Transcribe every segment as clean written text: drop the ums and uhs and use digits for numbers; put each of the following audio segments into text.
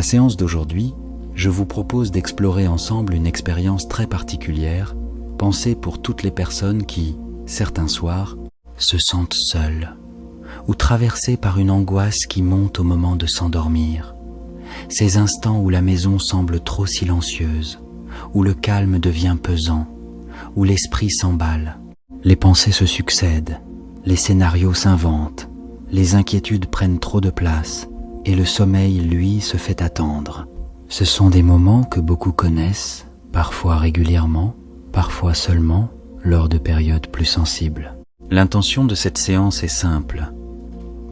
la séance d'aujourd'hui, je vous propose d'explorer ensemble une expérience très particulière, pensée pour toutes les personnes qui, certains soirs, se sentent seules ou traversées par une angoisse qui monte au moment de s'endormir. Ces instants où la maison semble trop silencieuse, où le calme devient pesant, où l'esprit s'emballe. Les pensées se succèdent, les scénarios s'inventent, les inquiétudes prennent trop de place et le sommeil, lui, se fait attendre. Ce sont des moments que beaucoup connaissent, parfois régulièrement, parfois seulement lors de périodes plus sensibles. L'intention de cette séance est simple.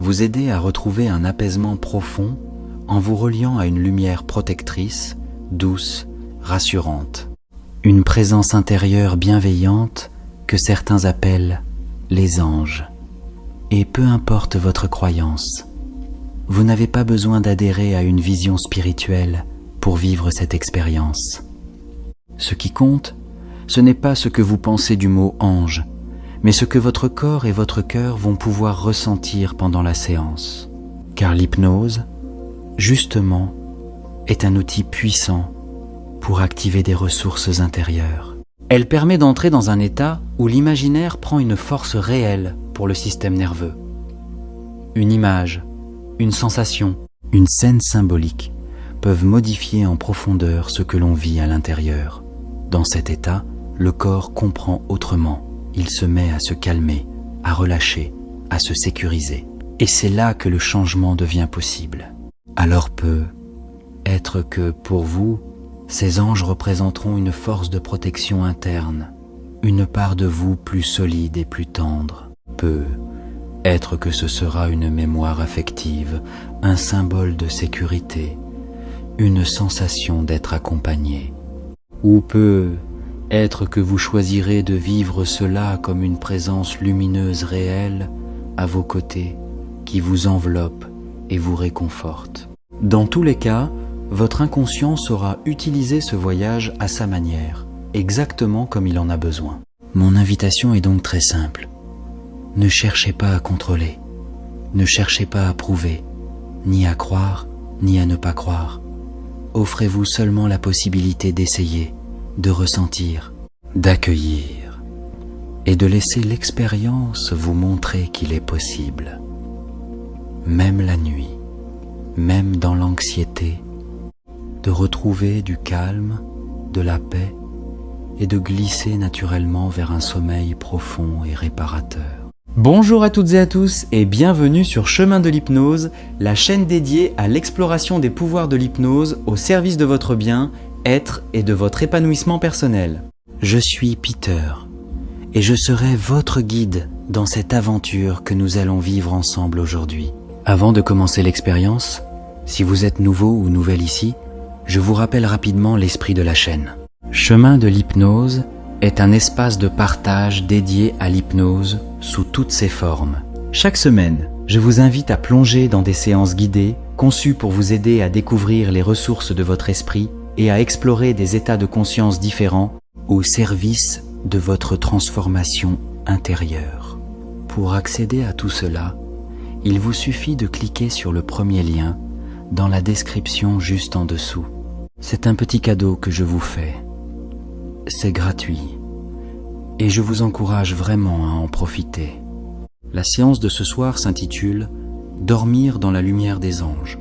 Vous aider à retrouver un apaisement profond en vous reliant à une lumière protectrice, douce, rassurante. Une présence intérieure bienveillante que certains appellent les anges. Et peu importe votre croyance, vous n'avez pas besoin d'adhérer à une vision spirituelle pour vivre cette expérience. Ce qui compte, ce n'est pas ce que vous pensez du mot ange, mais ce que votre corps et votre cœur vont pouvoir ressentir pendant la séance. Car l'hypnose, justement, est un outil puissant pour activer des ressources intérieures. Elle permet d'entrer dans un état où l'imaginaire prend une force réelle pour le système nerveux. Une image, une sensation, une scène symbolique peuvent modifier en profondeur ce que l'on vit à l'intérieur. Dans cet état, le corps comprend autrement. Il se met à se calmer, à relâcher, à se sécuriser. Et c'est là que le changement devient possible. Alors peut être que, pour vous, ces anges représenteront une force de protection interne, une part de vous plus solide et plus tendre. Peut être que ce sera une mémoire affective, un symbole de sécurité, une sensation d'être accompagné. Ou peut être que vous choisirez de vivre cela comme une présence lumineuse réelle à vos côtés, qui vous enveloppe et vous réconforte. Dans tous les cas, votre inconscient saura utiliser ce voyage à sa manière, exactement comme il en a besoin. Mon invitation est donc très simple. Ne cherchez pas à contrôler, ne cherchez pas à prouver, ni à croire, ni à ne pas croire. Offrez-vous seulement la possibilité d'essayer, de ressentir, d'accueillir et de laisser l'expérience vous montrer qu'il est possible. Même la nuit, même dans l'anxiété, de retrouver du calme, de la paix et de glisser naturellement vers un sommeil profond et réparateur. Bonjour à toutes et à tous et bienvenue sur Chemin de l'Hypnose, la chaîne dédiée à l'exploration des pouvoirs de l'hypnose au service de votre bien, être et de votre épanouissement personnel. Je suis Peter et je serai votre guide dans cette aventure que nous allons vivre ensemble aujourd'hui. Avant de commencer l'expérience, si vous êtes nouveau ou nouvelle ici, je vous rappelle rapidement l'esprit de la chaîne. Chemin de l'Hypnose est un espace de partage dédié à l'hypnose sous toutes ses formes. Chaque semaine, je vous invite à plonger dans des séances guidées conçues pour vous aider à découvrir les ressources de votre esprit et à explorer des états de conscience différents au service de votre transformation intérieure. Pour accéder à tout cela, il vous suffit de cliquer sur le premier lien dans la description juste en dessous. C'est un petit cadeau que je vous fais. C'est gratuit et je vous encourage vraiment à en profiter. La séance de ce soir s'intitule « Dormir dans la lumière des anges ».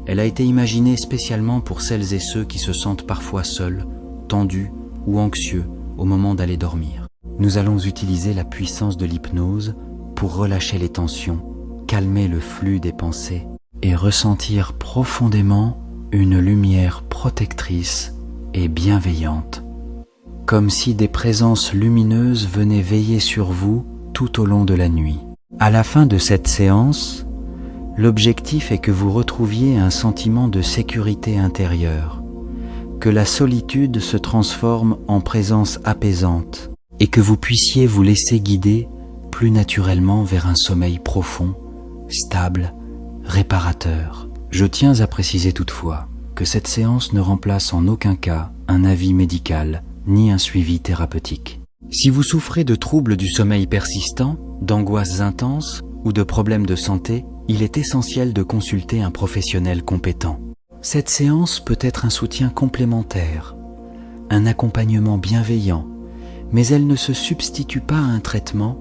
Elle a été imaginée spécialement pour celles et ceux qui se sentent parfois seuls, tendus ou anxieux au moment d'aller dormir. Nous allons utiliser la puissance de l'hypnose pour relâcher les tensions, calmer le flux des pensées et ressentir profondément une lumière protectrice et bienveillante, comme si des présences lumineuses venaient veiller sur vous tout au long de la nuit. À la fin de cette séance, l'objectif est que vous retrouviez un sentiment de sécurité intérieure, que la solitude se transforme en présence apaisante et que vous puissiez vous laisser guider plus naturellement vers un sommeil profond, stable, réparateur. Je tiens à préciser toutefois que cette séance ne remplace en aucun cas un avis médical ni un suivi thérapeutique. Si vous souffrez de troubles du sommeil persistant, d'angoisses intenses ou de problèmes de santé, il est essentiel de consulter un professionnel compétent. Cette séance peut être un soutien complémentaire, un accompagnement bienveillant, mais elle ne se substitue pas à un traitement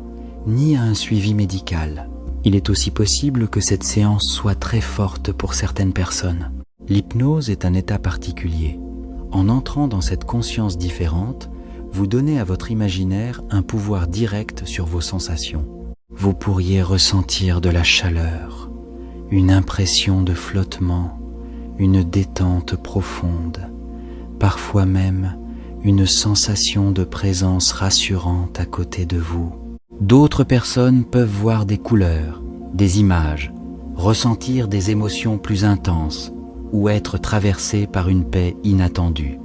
ni à un suivi médical. Il est aussi possible que cette séance soit très forte pour certaines personnes. L'hypnose est un état particulier. En entrant dans cette conscience différente, vous donnez à votre imaginaire un pouvoir direct sur vos sensations. Vous pourriez ressentir de la chaleur, une impression de flottement, une détente profonde, parfois même une sensation de présence rassurante à côté de vous. D'autres personnes peuvent voir des couleurs, des images, ressentir des émotions plus intenses ou être traversées par une paix inattendue.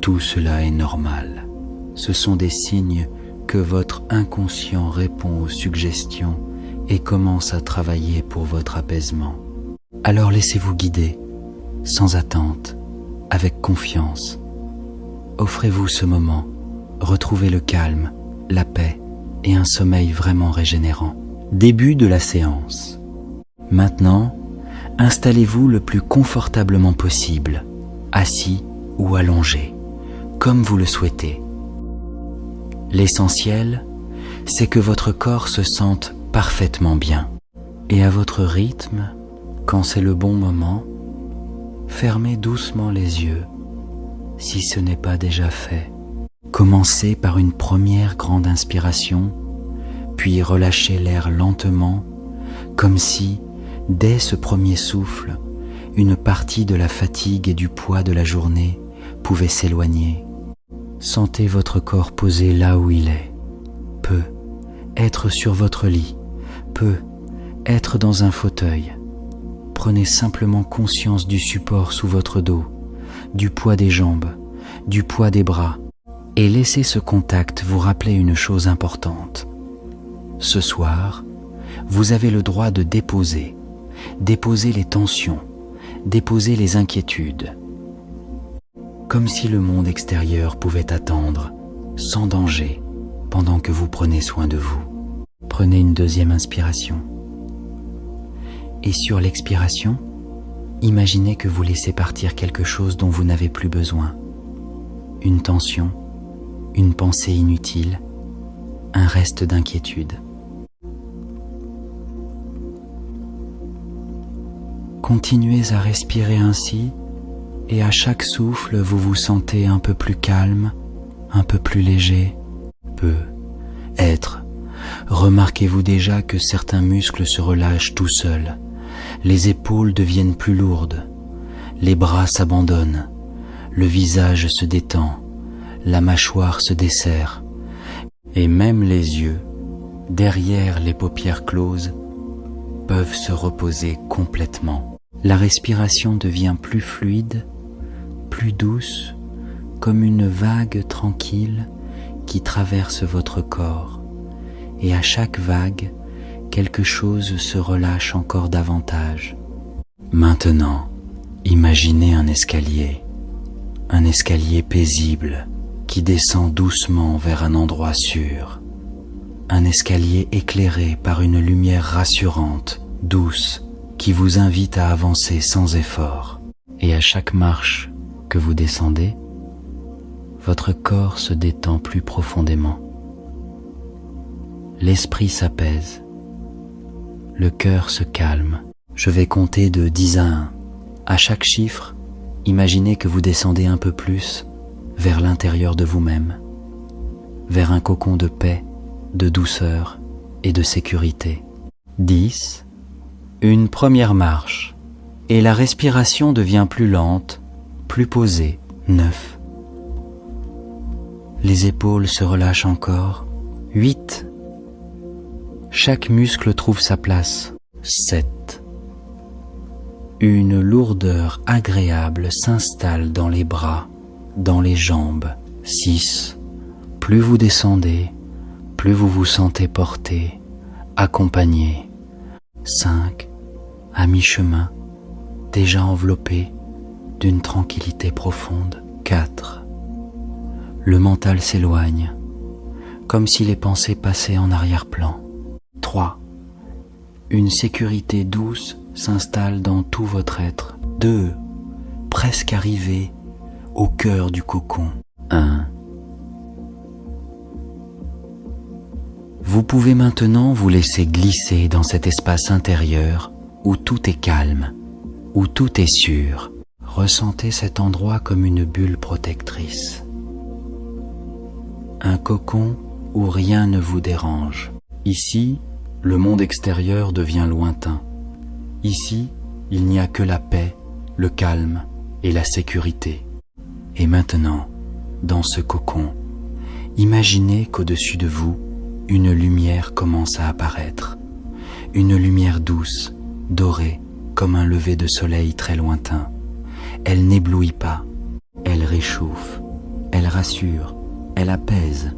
Tout cela est normal. Ce sont des signes que votre inconscient répond aux suggestions et commence à travailler pour votre apaisement. Alors laissez-vous guider, sans attente, avec confiance. Offrez-vous ce moment, retrouvez le calme, la paix et un sommeil vraiment régénérant. Début de la séance. Maintenant, installez-vous le plus confortablement possible, assis ou allongé, comme vous le souhaitez. L'essentiel, c'est que votre corps se sente parfaitement bien. Et à votre rythme, quand c'est le bon moment, fermez doucement les yeux, si ce n'est pas déjà fait. Commencez par une première grande inspiration, puis relâchez l'air lentement, comme si, dès ce premier souffle, une partie de la fatigue et du poids de la journée pouvait s'éloigner. Sentez votre corps posé là où il est. Peut être sur votre lit, peut être dans un fauteuil. Prenez simplement conscience du support sous votre dos, du poids des jambes, du poids des bras, et laissez ce contact vous rappeler une chose importante. Ce soir, vous avez le droit de déposer les tensions, déposer les inquiétudes, comme si le monde extérieur pouvait attendre, sans danger, pendant que vous prenez soin de vous. Prenez une deuxième inspiration. Et sur l'expiration, imaginez que vous laissez partir quelque chose dont vous n'avez plus besoin. Une tension, une pensée inutile, un reste d'inquiétude. Continuez à respirer ainsi, et à chaque souffle, vous vous sentez un peu plus calme, un peu plus léger. Remarquez-vous déjà que certains muscles se relâchent tout seuls, les épaules deviennent plus lourdes, les bras s'abandonnent, le visage se détend, la mâchoire se desserre, et même les yeux, derrière les paupières closes, peuvent se reposer complètement. La respiration devient plus fluide, plus douce, comme une vague tranquille qui traverse votre corps. Et à chaque vague, quelque chose se relâche encore davantage. Maintenant, imaginez un escalier paisible qui descend doucement vers un endroit sûr. Un escalier éclairé par une lumière rassurante, douce, qui vous invite à avancer sans effort. Et à chaque marche que vous descendez, votre corps se détend plus profondément. L'esprit s'apaise, le cœur se calme. Je vais compter de 10 à 1. À chaque chiffre, imaginez que vous descendez un peu plus vers l'intérieur de vous-même, vers un cocon de paix, de douceur et de sécurité. 10. Une première marche, et la respiration devient plus lente, plus posée. 9. Les épaules se relâchent encore. 8. Chaque muscle trouve sa place. 7. Une lourdeur agréable s'installe dans les bras, dans les jambes. 6. Plus vous descendez, plus vous vous sentez porté, accompagné. 5. À mi-chemin, déjà enveloppé d'une tranquillité profonde. 4. Le mental s'éloigne, comme si les pensées passaient en arrière-plan. 3. Une sécurité douce s'installe dans tout votre être. 2. presque arrivé au cœur du cocon. 1. Vous pouvez maintenant vous laisser glisser dans cet espace intérieur où tout est calme, où tout est sûr. Ressentez cet endroit comme une bulle protectrice. Un cocon où rien ne vous dérange. Ici, le monde extérieur devient lointain. Ici, il n'y a que la paix, le calme et la sécurité. Et maintenant, dans ce cocon, imaginez qu'au-dessus de vous, une lumière commence à apparaître. Une lumière douce, dorée, comme un lever de soleil très lointain. Elle n'éblouit pas, elle réchauffe, elle rassure, elle apaise.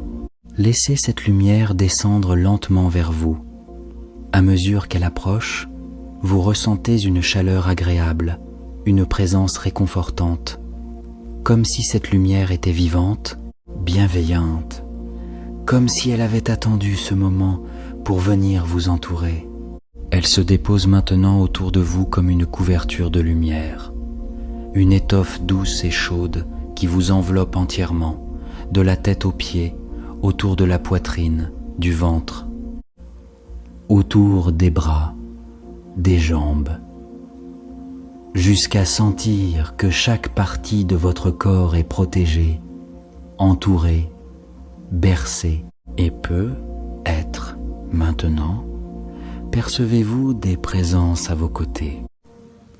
Laissez cette lumière descendre lentement vers vous. À mesure qu'elle approche, vous ressentez une chaleur agréable, une présence réconfortante, comme si cette lumière était vivante, bienveillante, comme si elle avait attendu ce moment pour venir vous entourer. Elle se dépose maintenant autour de vous comme une couverture de lumière, une étoffe douce et chaude qui vous enveloppe entièrement, de la tête aux pieds, autour de la poitrine, du ventre, autour des bras, des jambes, jusqu'à sentir que chaque partie de votre corps est protégée, entourée, bercée. Et peut-être, maintenant, percevez-vous des présences à vos côtés,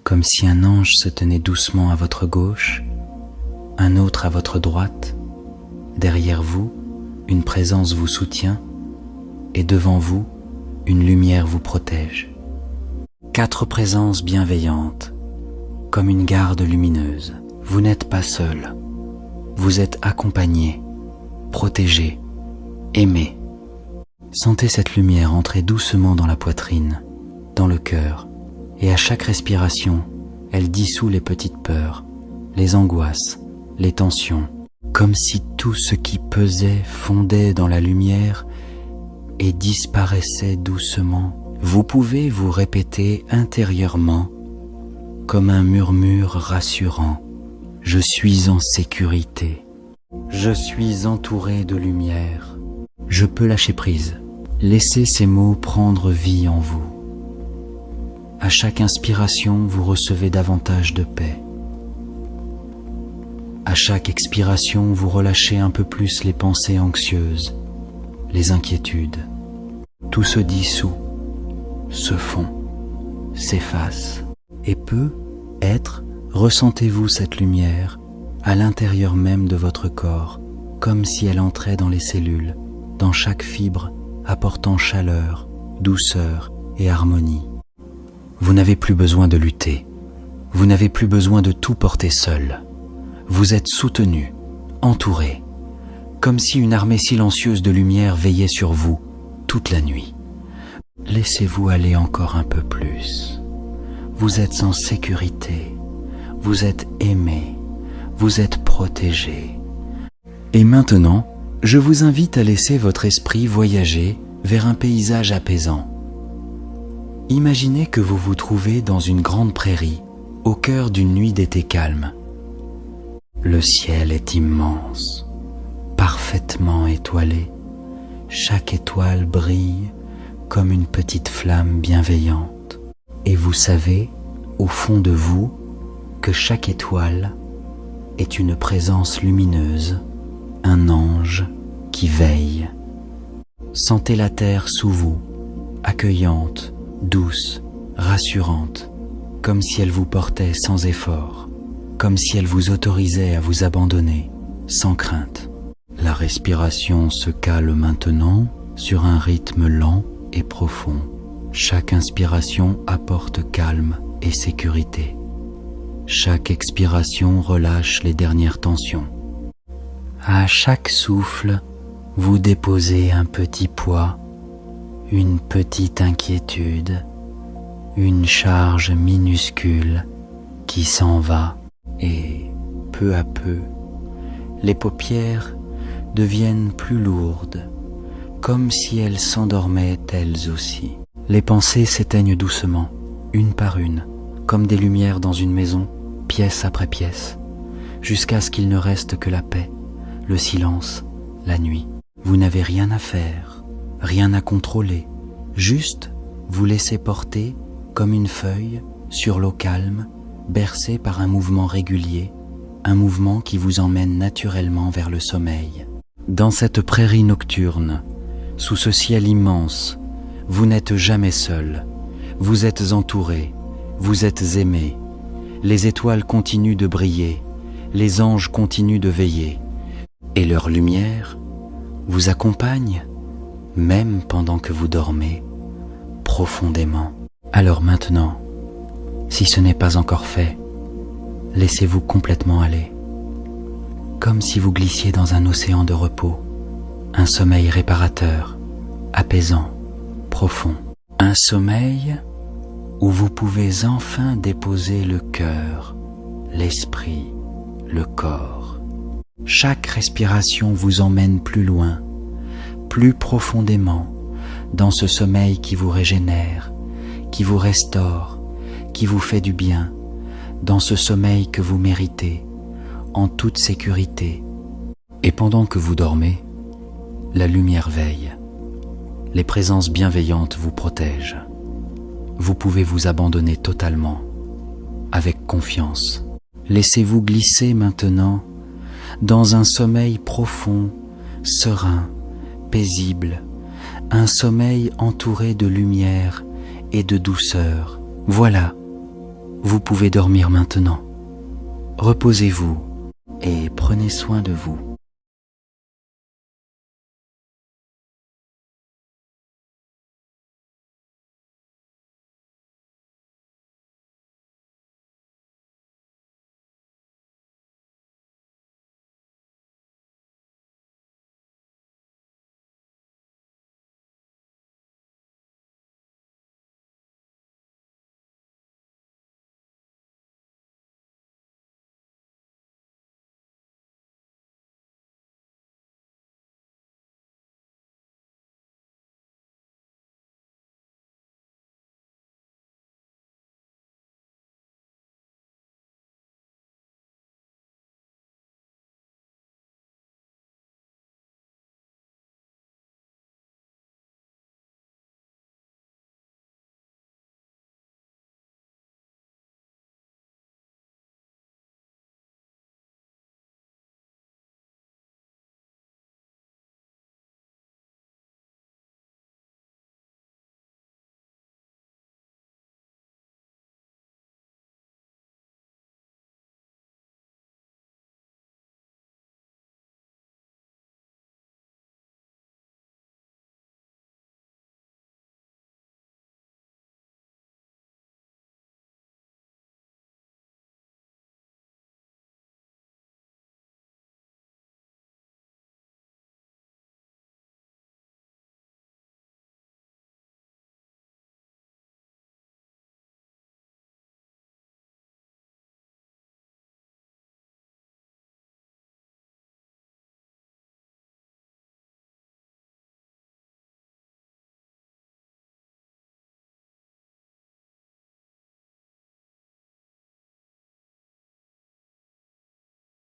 comme si un ange se tenait doucement à votre gauche, un autre à votre droite. Derrière vous, une présence vous soutient, et devant vous, une lumière vous protège. 4 présences bienveillantes, comme une garde lumineuse. Vous n'êtes pas seul, vous êtes accompagné, protégé, aimé. Sentez cette lumière entrer doucement dans la poitrine, dans le cœur, et à chaque respiration, elle dissout les petites peurs, les angoisses, les tensions, comme si tout ce qui pesait fondait dans la lumière et disparaissait doucement. Vous pouvez vous répéter intérieurement, comme un murmure rassurant: je suis en sécurité, je suis entouré de lumière, je peux lâcher prise. Laissez ces mots prendre vie en vous. À chaque inspiration, vous recevez davantage de paix. À chaque expiration, vous relâchez un peu plus les pensées anxieuses, les inquiétudes. Tout se dissout, se fond, s'efface. Et peut-être ressentez-vous cette lumière à l'intérieur même de votre corps, comme si elle entrait dans les cellules, dans chaque fibre, apportant chaleur, douceur et harmonie. Vous n'avez plus besoin de lutter, vous n'avez plus besoin de tout porter seul. Vous êtes soutenu, entouré, comme si une armée silencieuse de lumière veillait sur vous toute la nuit. Laissez-vous aller encore un peu plus. Vous êtes en sécurité, vous êtes aimé, vous êtes protégé. Et maintenant, je vous invite à laisser votre esprit voyager vers un paysage apaisant. Imaginez que vous vous trouvez dans une grande prairie, au cœur d'une nuit d'été calme. Le ciel est immense, parfaitement étoilé. Chaque étoile brille comme une petite flamme bienveillante. Et vous savez, au fond de vous, que chaque étoile est une présence lumineuse, un ange qui veille. Sentez la terre sous vous, accueillante, douce, rassurante, comme si elle vous portait sans effort, comme si elle vous autorisait à vous abandonner, sans crainte. La respiration se cale maintenant sur un rythme lent et profond. Chaque inspiration apporte calme et sécurité. Chaque expiration relâche les dernières tensions. À chaque souffle, vous déposez un petit poids, une petite inquiétude, une charge minuscule qui s'en va. Et peu à peu, les paupières deviennent plus lourdes, comme si elles s'endormaient elles aussi. Les pensées s'éteignent doucement, une par une, comme des lumières dans une maison, pièce après pièce, jusqu'à ce qu'il ne reste que la paix, le silence, la nuit. Vous n'avez rien à faire, rien à contrôler, juste vous laissez porter comme une feuille sur l'eau calme, bercée par un mouvement régulier, un mouvement qui vous emmène naturellement vers le sommeil. Dans cette prairie nocturne, sous ce ciel immense, vous n'êtes jamais seul, vous êtes entouré, vous êtes aimé, les étoiles continuent de briller, les anges continuent de veiller, et leur lumière vous accompagne, même pendant que vous dormez profondément. Alors maintenant, si ce n'est pas encore fait, laissez-vous complètement aller, comme si vous glissiez dans un océan de repos, un sommeil réparateur, apaisant, profond. Un sommeil où vous pouvez enfin déposer le cœur, l'esprit, le corps. Chaque respiration vous emmène plus loin, plus profondément, dans ce sommeil qui vous régénère, qui vous restaure, qui vous fait du bien, dans ce sommeil que vous méritez, en toute sécurité. Et pendant que vous dormez, la lumière veille. Les présences bienveillantes vous protègent. Vous pouvez vous abandonner totalement, avec confiance. Laissez-vous glisser maintenant dans un sommeil profond, serein, paisible, un sommeil entouré de lumière et de douceur. Voilà, vous pouvez dormir maintenant. Reposez-vous et prenez soin de vous.